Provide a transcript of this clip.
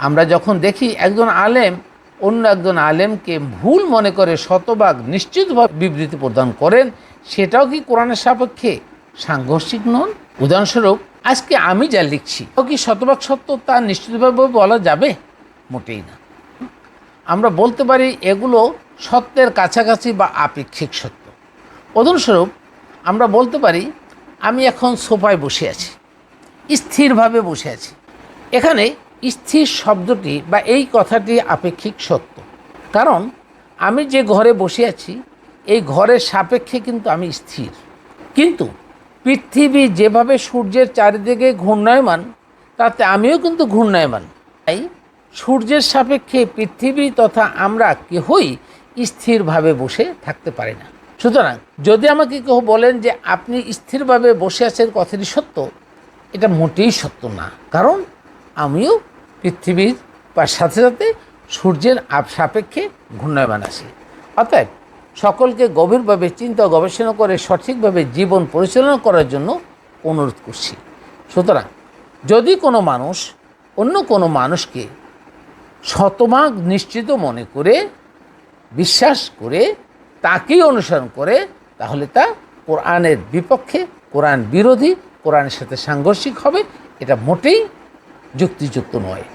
আমরা যখন দেখি একজন আলেম অন্য একজন আলেমকে ভুল মনে করে শতভাগ নিশ্চিতভাবে বিবৃতি প্রদান করেন, সেটাও কি কোরআনের সাপেক্ষে সাংঘর্ষিক নন? উদাহরণস্বরূপ, আজকে আমি যা লিখছি ও কি শতভাগ সত্য তা নিশ্চিতভাবে বলা যাবে? মোটেই না। আমরা বলতে পারি এগুলো সত্যের কাছাকাছি বা আপেক্ষিক সত্য। উদাহরণস্বরূপ, আমরা বলতে পারি আমি এখন সোফায় বসে আছি, স্থিরভাবে বসে আছি। এখানে স্থির শব্দটি বা এই কথাটি আপেক্ষিক সত্য, কারণ আমি যে ঘরে বসে আছি এই ঘরের সাপেক্ষে কিন্তু আমি স্থির। কিন্তু পৃথিবী যেভাবে সূর্যের চারিদিকে ঘূর্ণায়মান, তাতে আমিও কিন্তু ঘূর্ণায়মান। তাই সূর্যের সাপেক্ষে পৃথিবী তথা আমরা কেহই স্থিরভাবে বসে থাকতে পারি না। সুতরাং যদি আমাকে কেউ বলেন যে আপনি স্থিরভাবে বসে আছেন, কথাটি সত্য, এটা মোটেই সত্য না, কারণ আমিও পৃথিবীর সাথে সাথে সূর্যের সাপেক্ষে ঘূর্ণায়মান আছি। অতএব সকলকে গভীরভাবে চিন্তা গবেষণা করে সঠিকভাবে জীবন পরিচালনা করার জন্য অনুরোধ করছি। সুতরাং যদি কোনো মানুষ অন্য কোনো মানুষকে শতভাগ নিশ্চিত মনে করে বিশ্বাস করে তাকেই অনুসরণ করে, তাহলে তা কোরআনের বিপক্ষে, কোরআন বিরোধী, কোরআনের সাথে সাংঘর্ষিক হবে। এটা মোটেই যুক্তিযুক্ত নয়।